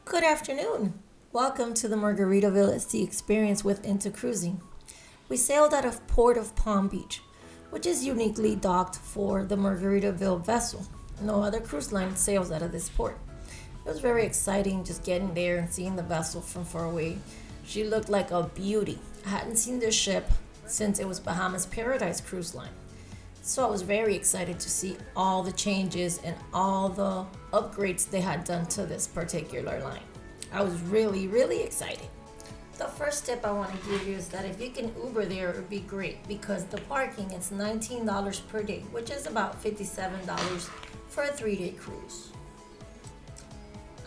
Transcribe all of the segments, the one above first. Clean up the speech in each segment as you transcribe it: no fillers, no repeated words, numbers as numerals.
Good afternoon. Welcome to the Margaritaville at Sea experience with Into Cruising. We sailed out of Port of Palm Beach, which is uniquely docked for the Margaritaville vessel. No other cruise line sails out of this port. It was very exciting just getting there and seeing the vessel from far away. She looked like a beauty. I hadn't seen this ship since it was Bahamas Paradise Cruise Line. So I was very excited to see all the changes and all the upgrades they had done to this particular line. I was really excited. The first tip I want to give you is that if you can Uber there, it would be great because the parking is $19 per day, which is about $57 for a 3-day cruise.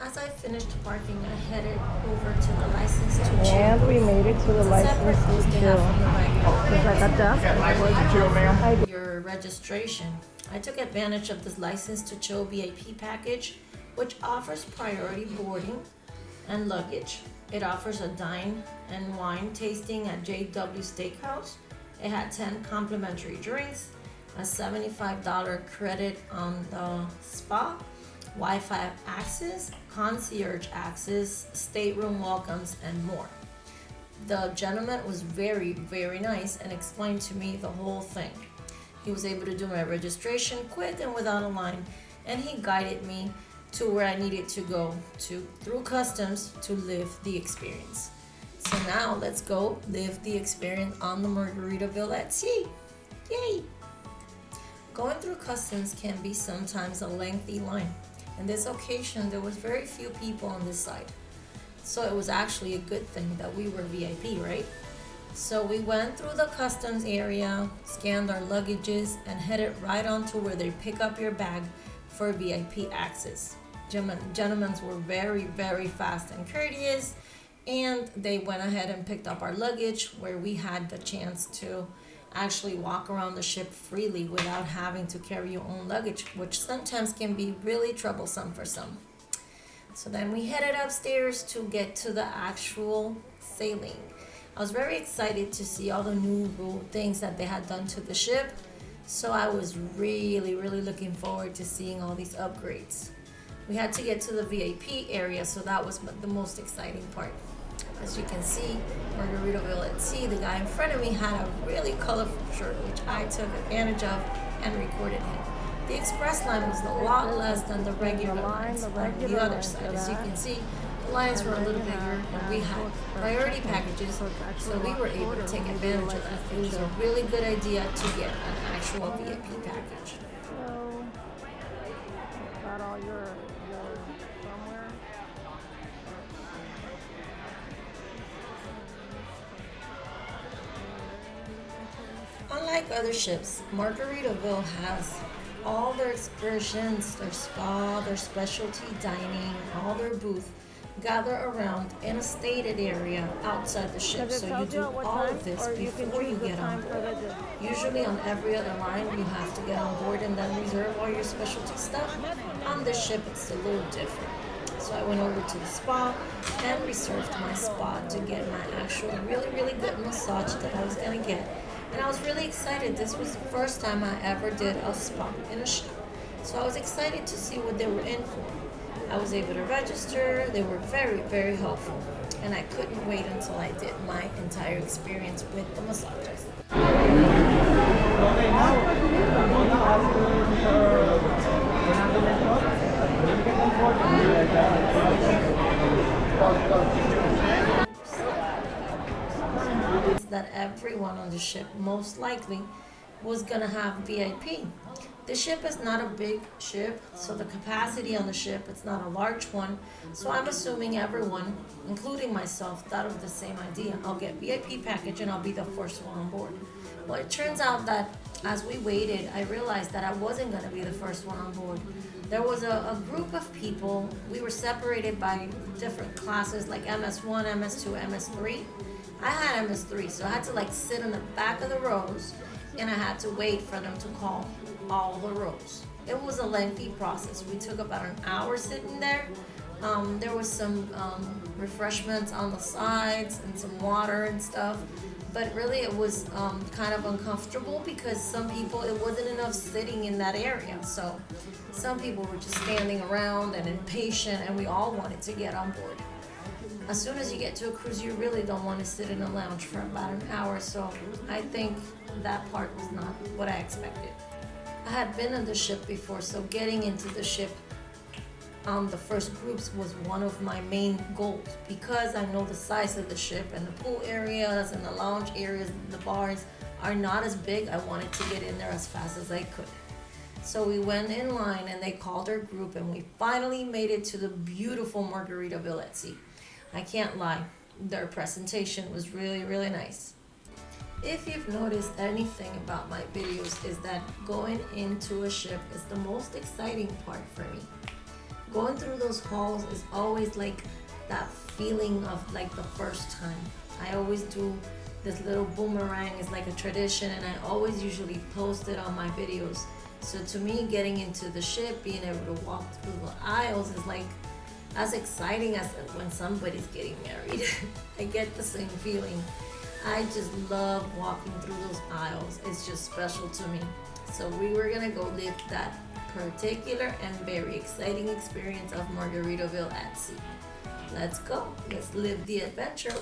As I finished parking, I headed over to the license to chill. And we made it to the license to chill. Is that a desk? Your registration. I took advantage of this license to chill VIP package, which offers priority boarding and luggage. It offers a dine and wine tasting at 𝐥𝐤𝐤𝐞. It had 10 complimentary drinks, a $75 credit on the spa, Wi-Fi access, concierge access, stateroom welcomes, and more. The gentleman was very nice and explained to me the whole thing. He was able to do my registration quick and without a line, and he guided me to where I needed to go through customs to live the experience. So now let's go live the experience on the Margaritaville at sea. Yay! Going through customs can be sometimes a lengthy line. In this occasion, there was very few people on this side. So it was actually a good thing that we were VIP, right? So we went through the customs area, scanned our luggages, and headed right on to where they pick up your bag for VIP access. Gentlemen were very fast and courteous, and they went ahead and picked up our luggage where we had the chance to actually walk around the ship freely without having to carry your own luggage, which sometimes can be really troublesome for some. So then we headed upstairs to get to the actual sailing. I was very excited to see all the new things that they had done to the ship. So I was really looking forward to seeing all these upgrades. We had to get to the VIP area, so that was the most exciting part. As you can see, Margaritaville at Sea, the guy in front of me had a really colorful shirt, which I took advantage of and recorded him. The express line was a lot less than the regular lines on the other side. As you can see, the lines were a little bigger and we had priority packages, so we were able to take advantage of that. It was a really good idea to get an actual VIP package. So, got all your somewhere. Unlike other ships, Margaritaville has all their excursions, their spa, their specialty dining, all their booth gather around in a stated area outside the ship. So you do all of this before you get on board. Usually on every other line you have to get on board and then reserve all your specialty stuff. On this ship it's a little different. So I went over to the spa and reserved my spa to get my actual really good massage that I was gonna get. And I was really excited. This was the first time I ever did a spa in a ship. So I was excited to see what they were in for. I was able to register. They were very helpful. And I couldn't wait until I did my entire experience with the massages. That everyone on the ship most likely was gonna have VIP. The ship is not a big ship, so the capacity on the ship, it's not a large one. So I'm assuming everyone, including myself, thought of the same idea. I'll get VIP package and I'll be the first one on board. Well, it turns out that as we waited, I realized that I wasn't gonna be the first one on board. There was a group of people. We were separated by different classes like MS1, MS2, MS3. I had MS3, so I had to sit in the back of the rows and I had to wait for them to call all the rows. It was a lengthy process. We took about an hour sitting there. There was some refreshments on the sides and some water and stuff. but really it was kind of uncomfortable because some people, it wasn't enough sitting in that area. So some people were just standing around and impatient, and we all wanted to get on board. As soon as you get to a cruise, you really don't want to sit in a lounge for about an hour. So I think that part was not what I expected. I had been on the ship before, so getting into the ship the first groups was one of my main goals, because I know the size of the ship and the pool areas and the lounge areas and the bars are not as big. I wanted to get in there as fast as I could. So we went in line and they called our group, and we finally made it to the beautiful Margaritaville at sea. I can't lie, their presentation was really, really nice. If you've noticed anything about my videos, is that going into a ship is the most exciting part for me. Going through those halls is always like that feeling of like the first time. I always do this little boomerang, it's like a tradition, and I always usually post it on my videos. So to me, getting into the ship, being able to walk through the aisles is like as exciting as when somebody's getting married. I get the same feeling. I just love walking through those aisles. It's just special to me. So we were gonna go live that particular and very exciting experience of Margaritaville at sea. Let's go. Let's live the adventure.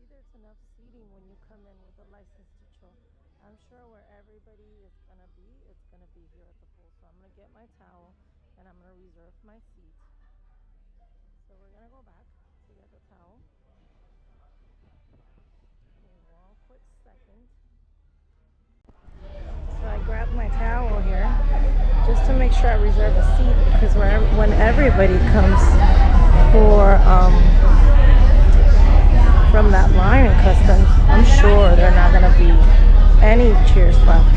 There's enough seating when you come in with a license to chill. I'm sure where everybody is gonna be, it's gonna be here at the pool. So I'm gonna get my towel and I'm gonna reserve my seat. So we're gonna go back to get the towel. Give me 1 quick second. So I grabbed my towel here just to make sure I reserve a seat, because when everybody comes for from that line in customs, I'm sure there are not going to be any chairs left.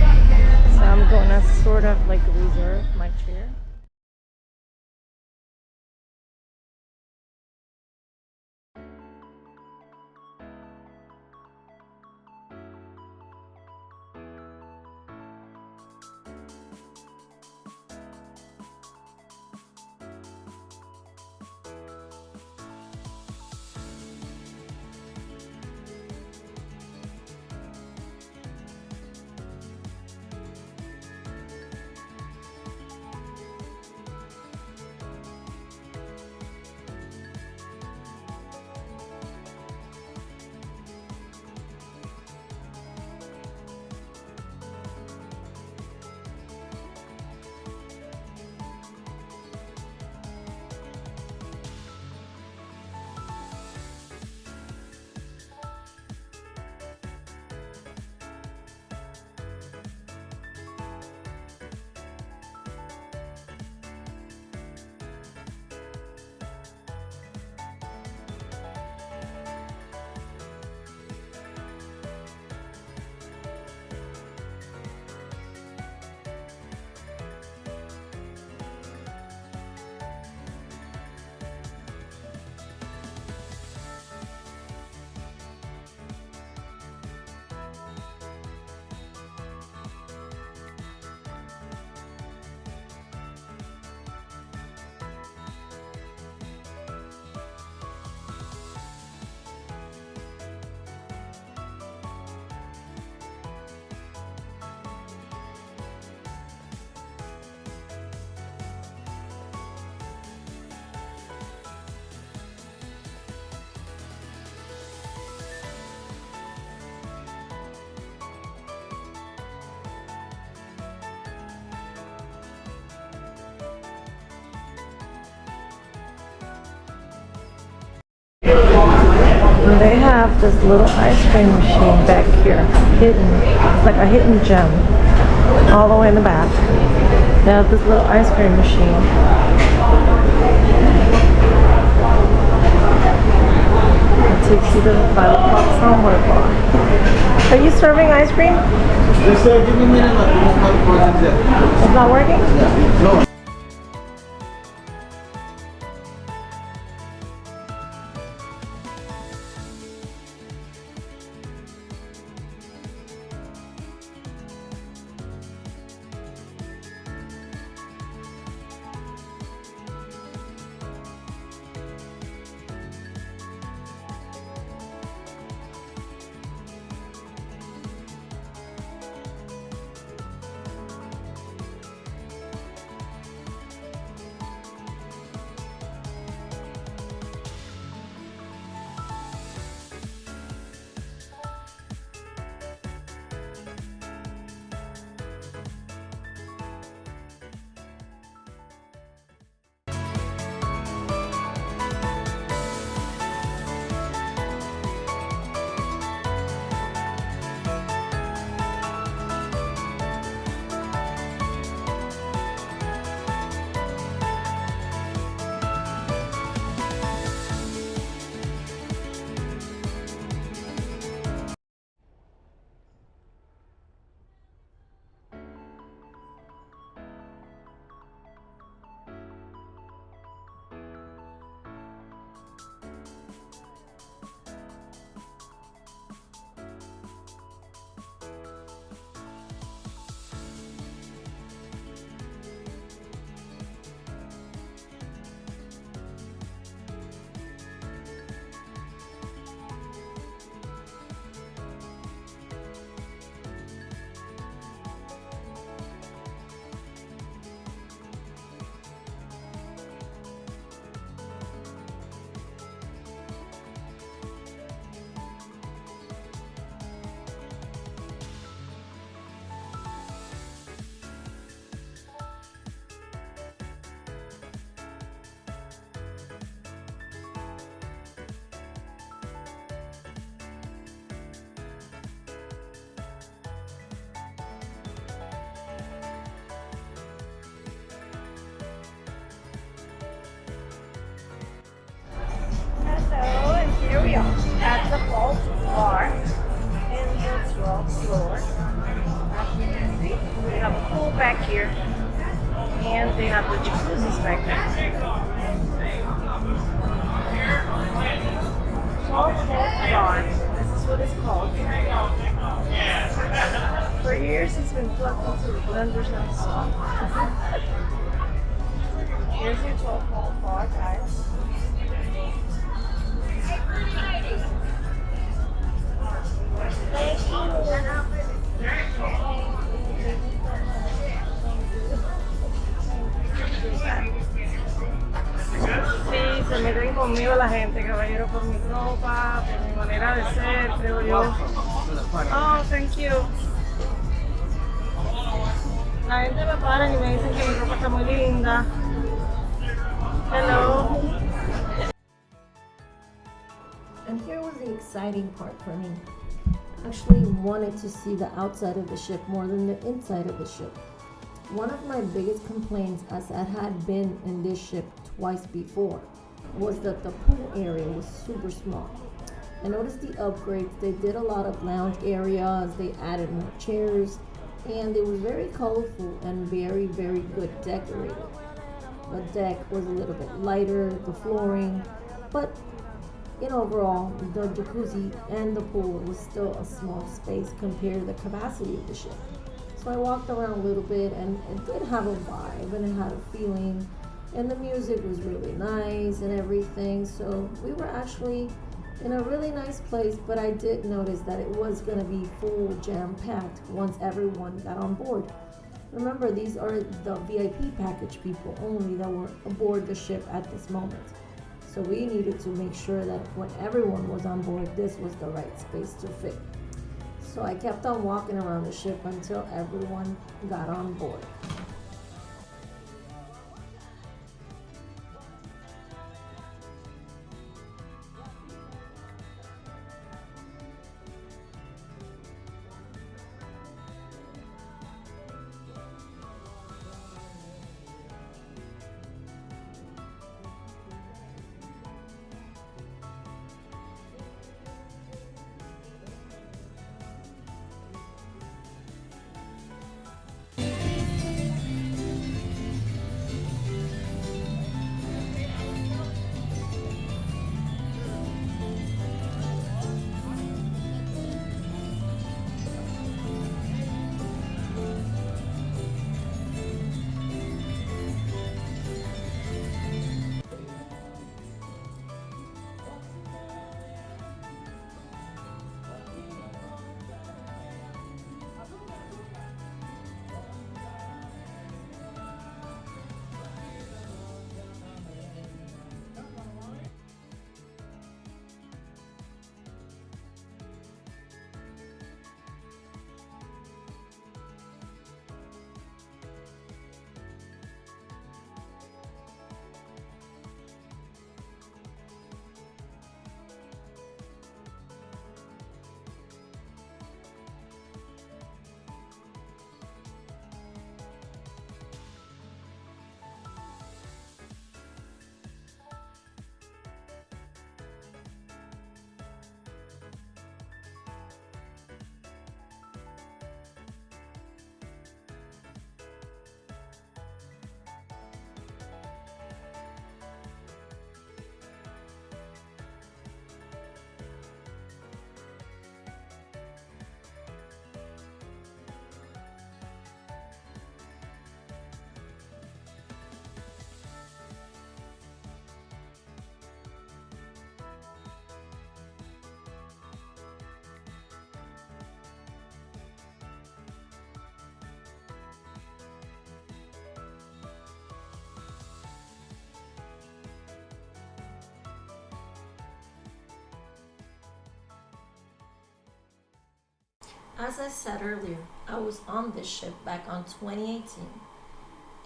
So I'm going to sort of like reserve my chair. They have this little ice cream machine back here, hidden. It's like a hidden gem, all the way in the back. They have this little ice cream machine. It takes you to the 5 o'clock somewhere bar. Are you serving ice cream? Yes, sir. Give me a minute. It's not working? No. Hello, and here we are at the Vault Bar in the 12th floor. As you can see, we have a pool back here, and they have the jacuzzis back there. 12th Bar, this is what it's called. For years, it's been plugged into the blenders and stuff. Here's your 12th bar, guys. Sí, se meten conmigo la gente, caballero, por mi ropa, por mi manera de ser, creo yo. Oh, thank you. La gente me para y me dicen que mi ropa está muy linda. Hello. And here was the exciting part for me. I actually wanted to see the outside of the ship more than the inside of the ship. One of my biggest complaints, as I had been in this ship twice before, was that the pool area was super small. I noticed the upgrades. They did a lot of lounge areas, they added more chairs, and it was very colorful and very, very good decorated. The deck was a little bit lighter, the flooring, but in overall, the jacuzzi and the pool was still a small space compared to the capacity of the ship. So I walked around a little bit, and it did have a vibe and it had a feeling, and the music was really nice and everything. So we were actually in a really nice place, but I did notice that it was going to be full jam-packed once everyone got on board. Remember, these are the VIP package people only that were aboard the ship at this moment. So we needed to make sure that when everyone was on board, this was the right space to fit. So I kept on walking around the ship until everyone got on board. As I said earlier, I was on this ship back on 2018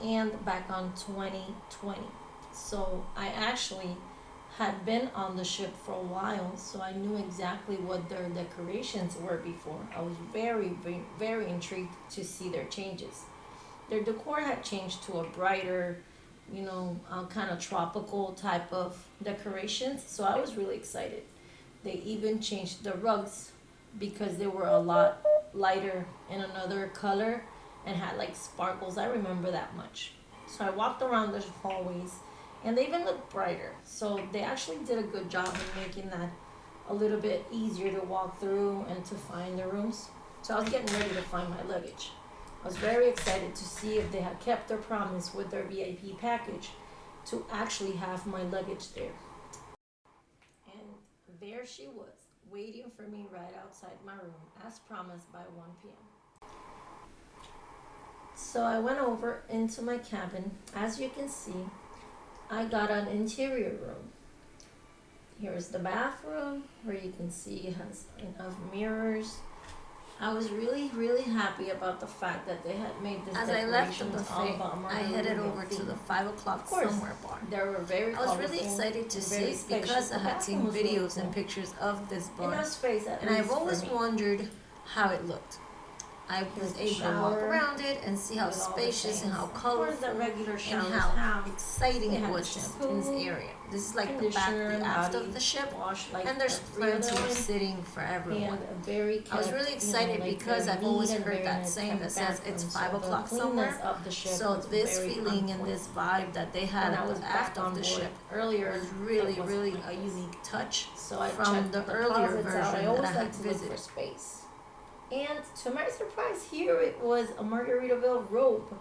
and back on 2020. So I actually had been on the ship for a while, so I knew exactly what their decorations were before. I was very intrigued to see their changes. Their decor had changed to a brighter, kind of tropical type of decorations, so I was really excited. They even changed the rugs because they were a lot lighter in another color and had like sparkles. I remember that much. So I walked around the hallways and they even looked brighter. So they actually did a good job in making that a little bit easier to walk through and to find the rooms. So I was getting ready to find my luggage. I was very excited to see if they had kept their promise with their VIP package to actually have my luggage there. And there she was, waiting for me right outside my room, as promised by 1 p.m. So I went over into my cabin. As you can see, I got an interior room. Here's the bathroom, where you can see it has enough mirrors. I was really happy about the fact that they had made this. As I left the buffet, I headed over to the 5 o'clock somewhere bar. They were very I was really excited to see it because I had seen videos and pictures of this bar, and I've always wondered how it looked. I was able to walk around it and see how spacious and how colorful and how exciting it was in this area. This is like the back, the aft of the ship, and there's plenty of sitting for everyone. I was really excited because I've always heard that saying that says it's 5 o'clock somewhere. So this feeling and this vibe that they had at the aft of the ship earlier was really a unique touch from the earlier version that I had visited. And to my surprise, here it was a Margaritaville robe.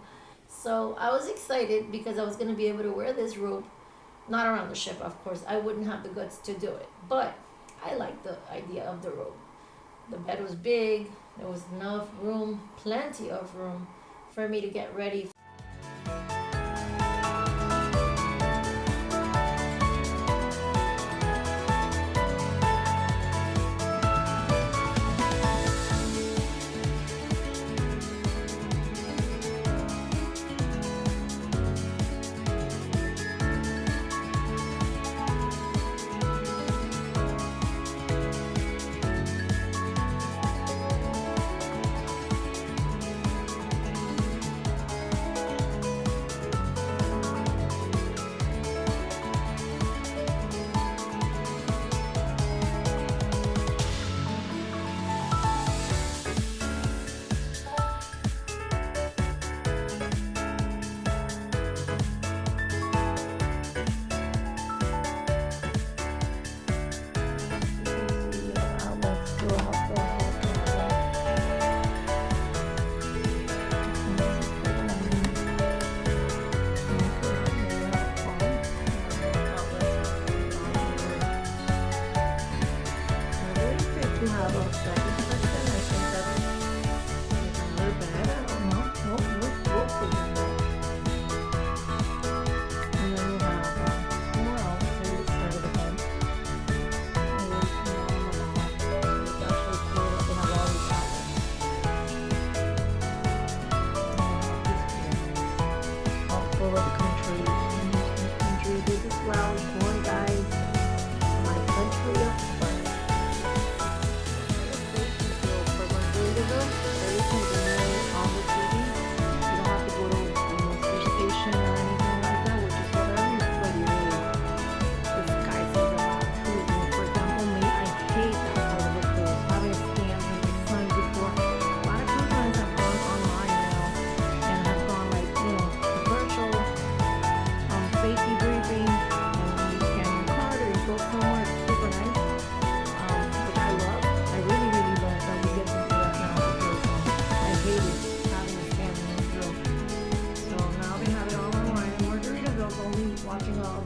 So I was excited because I was going to be able to wear this robe. Not around the ship, of course. I wouldn't have the guts to do it. But I liked the idea of the robe. The bed was big. There was enough room, plenty of room for me to get ready.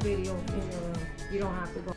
Video in your room. You don't have to go.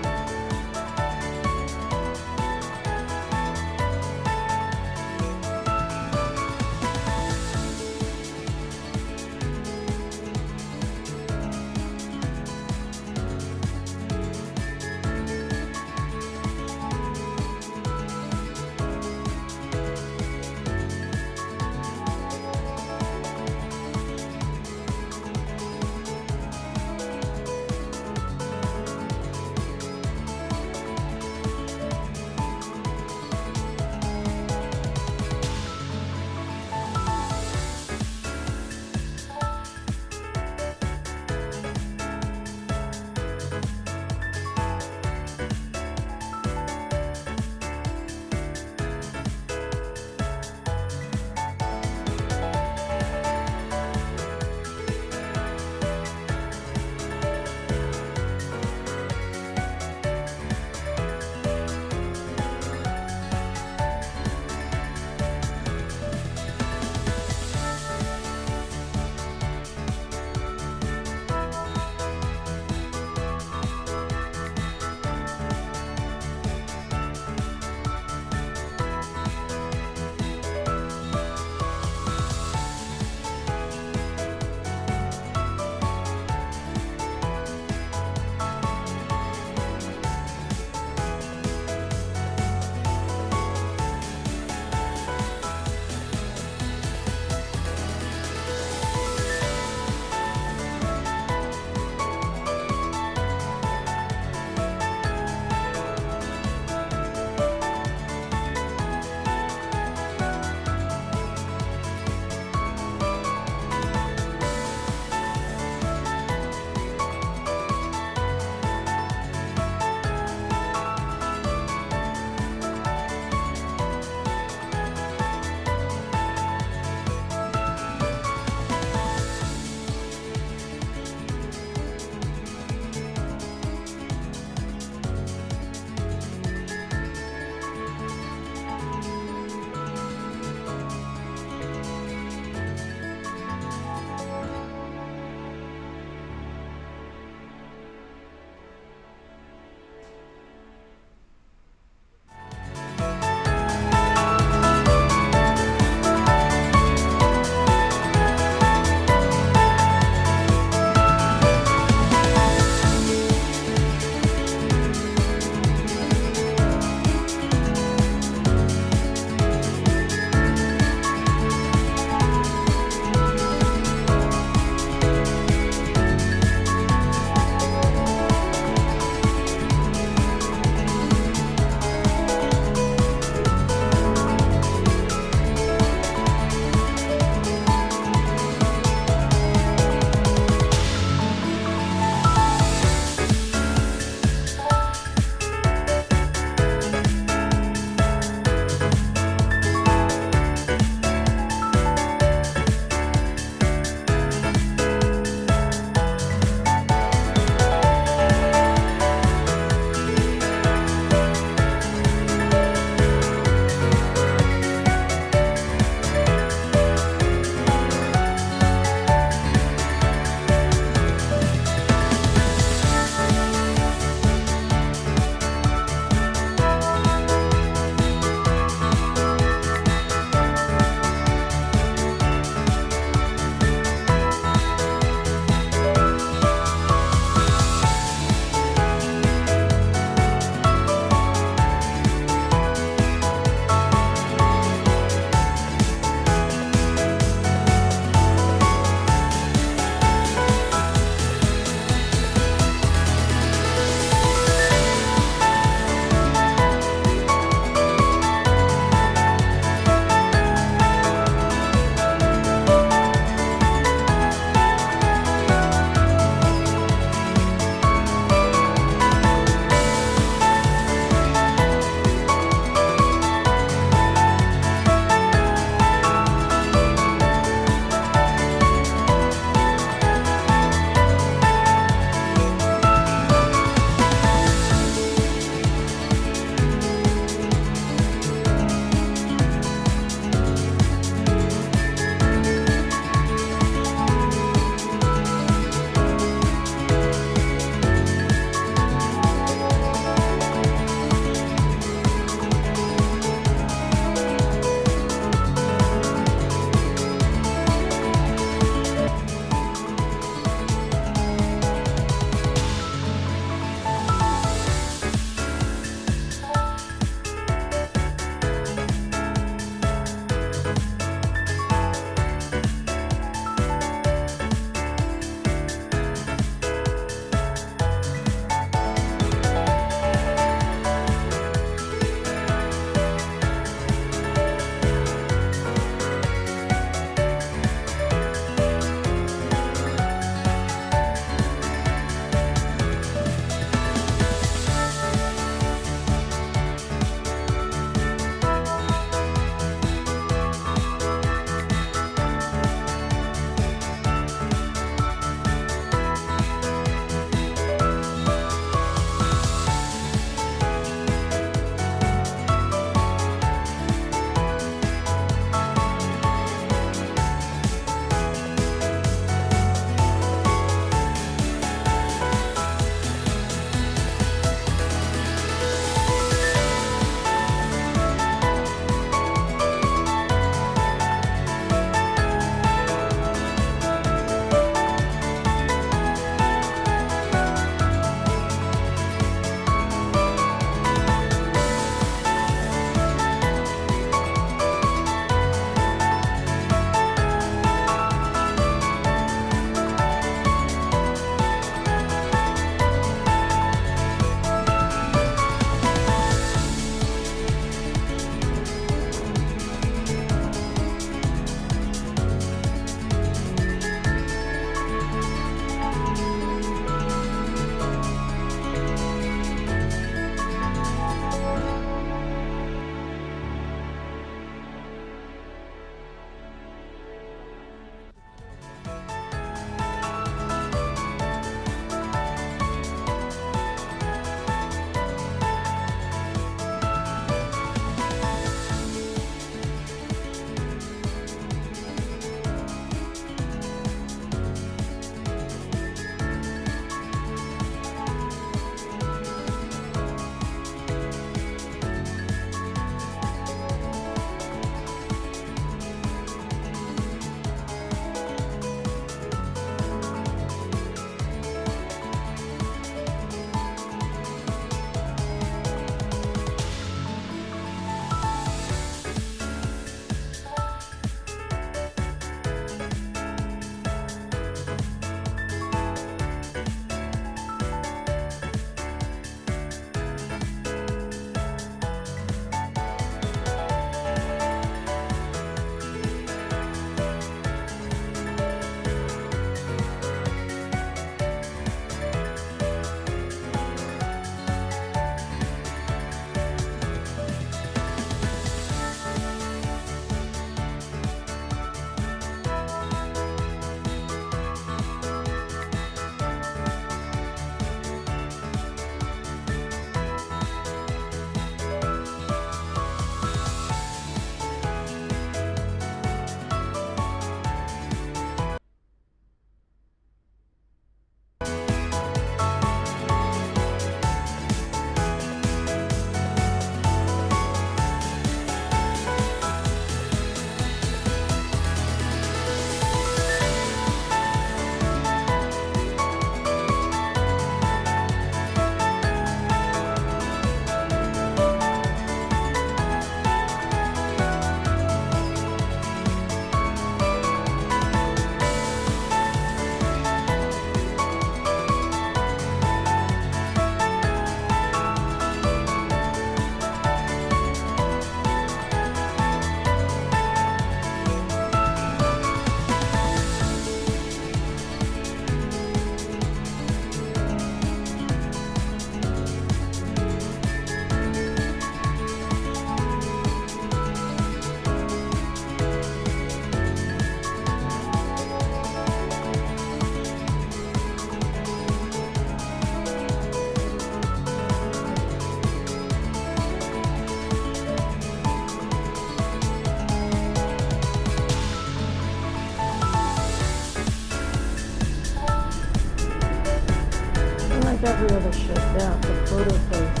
here to shut down the photo place.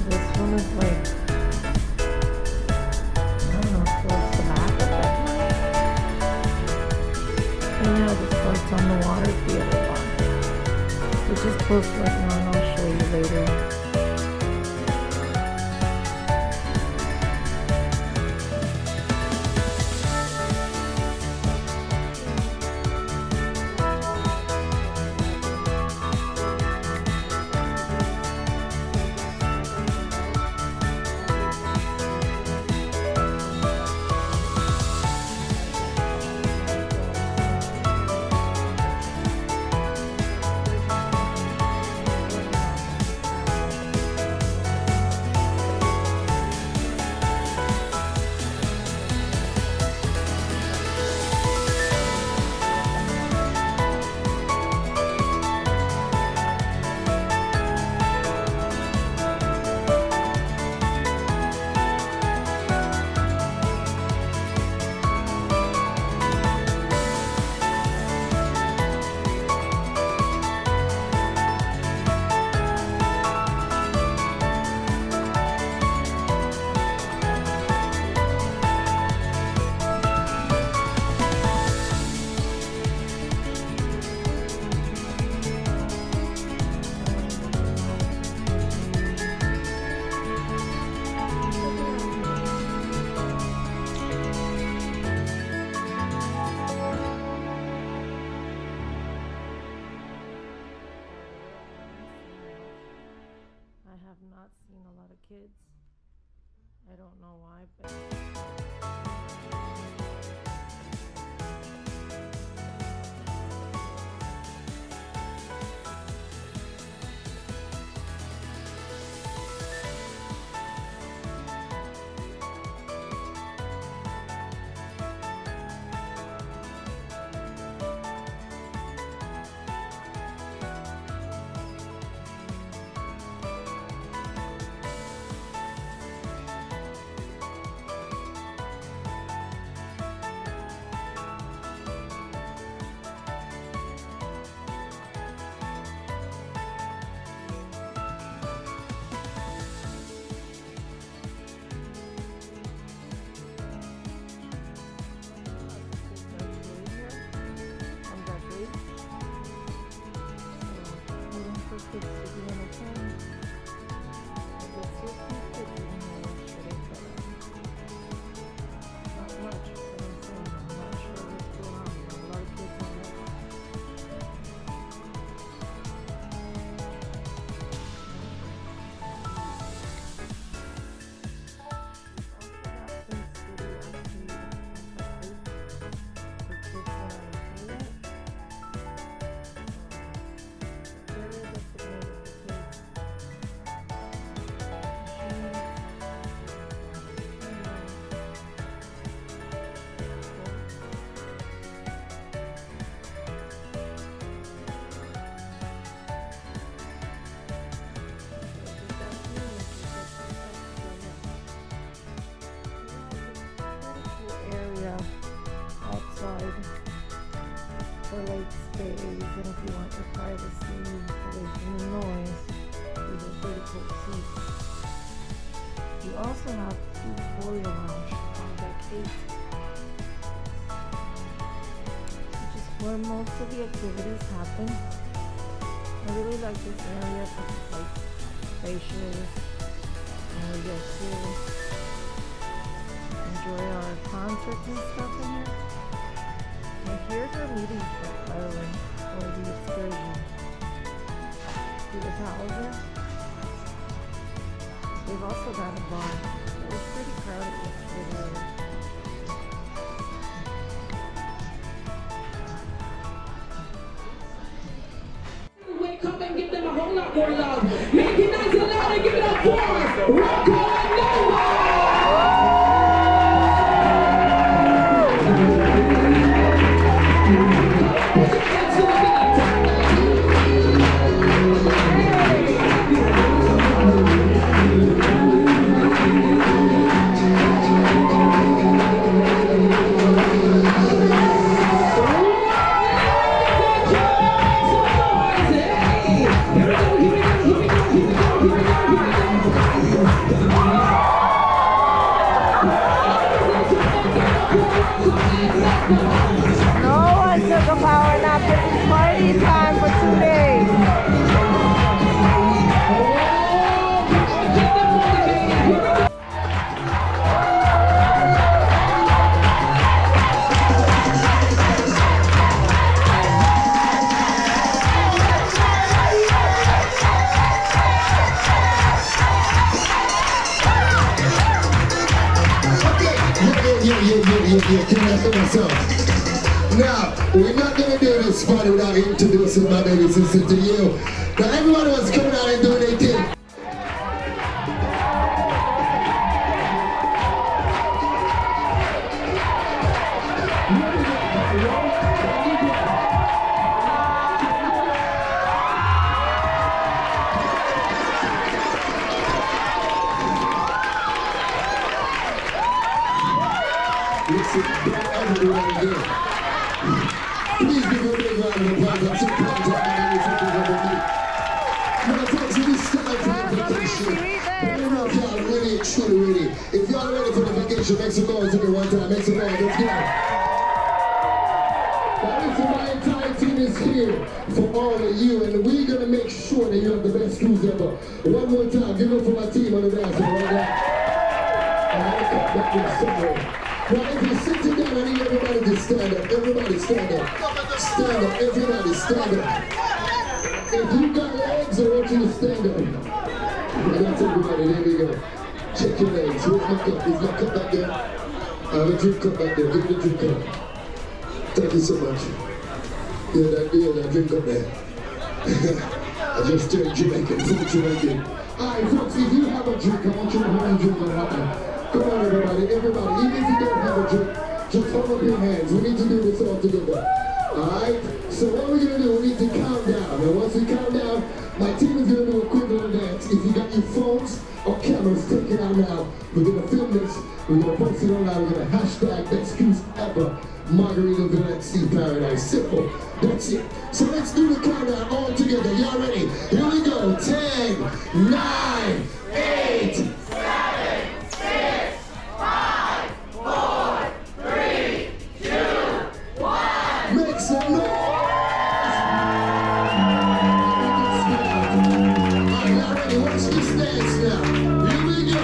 This one is like, I don't know, towards the back of that one. And now this lights on the water is the other one, which is closed right now, and I'll show you later. I have not seen a lot of kids. I don't know why, but for late stays, and if you want your privacy away from the noise, these are pretty cool seats. You also have 2 lounge on deck 8, which is where most of the activities happen. I really like this area because it's like spacious, and we get to enjoy our concerts and stuff in here. And here's our meeting spot, by the way, for the excursion. See the towels there? They've also got a bar. It was pretty crowded yesterday. Wake up and give them a whole lot more love. Make it nice and loud and give it up for Rocco and Noah! Can I say myself? Now, we're not gonna do this party without introducing my baby sister to you. Now, everyone was coming out and doing their thing. Listen, don't ever do that again. Please give a big round of applause. I'm so proud to have you something over me. Now, folks, it is time for the vacation. I don't know if y'all really and truly ready. If y'all ready for the vacation, make some noise with me one time. Make some noise. Let's go. Now, listen, my entire team is here for all of you, and we're going to make sure that you have the best cruise ever. One more time. Give it up for my team on the dance floor right now. I'll cut that one somewhere. Now, if you're sitting down, I need everybody to stand up. Everybody stand up. Stand up. Everybody stand up. If you got legs, I want you to stand up. That's everybody. There we go. Check your legs. Where's my cup? Is my cup back there? I have a drink cup back there. Give me the drink cup. Thank you so much. Yeah, that drink up there. I just turned Jamaican. Full Jamaican. Alright, folks, if you have a drink, I want you to hold your drink on hot. Come on, everybody, everybody. Even if you don't have a drink, just hold up your hands. We need to do this all together. Alright? So what we're going to do, we need to count down. And once we count down, my team is going to do a quick little dance. If you got your phones or cameras, take it out now. We're going to film this. We're going to post it online. We're going to hashtag best cruise ever. Margaritaville at Sea Paradise. Simple. That's it. So let's do the countdown all together. Y'all ready? Here we go. 10, 9, 8, 7, 6, 5, 4, 3, 2, 1. Make some noise. Alright, y'all ready? Watch this dance now. Here we go.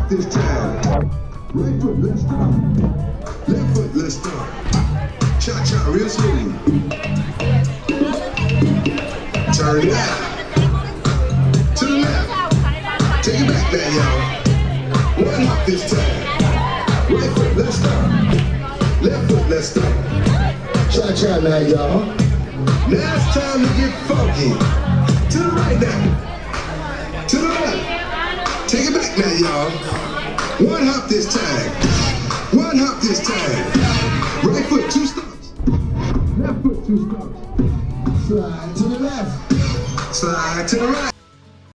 This time, right foot, let's stop. Left foot, let's stop. Cha-cha, real smooth. Turn it out. To the left. Take it back there, y'all. One hop this time. Right foot, let's stop. Left foot, let's stop. Cha-cha now, y'all. Now it's time to get funky. To the right now. To the left. Take it back now, y'all. One hop this time. One hop this time. Right foot, 2 stomps. Left foot, 2 stomps. Slide to the left. Slide to the right.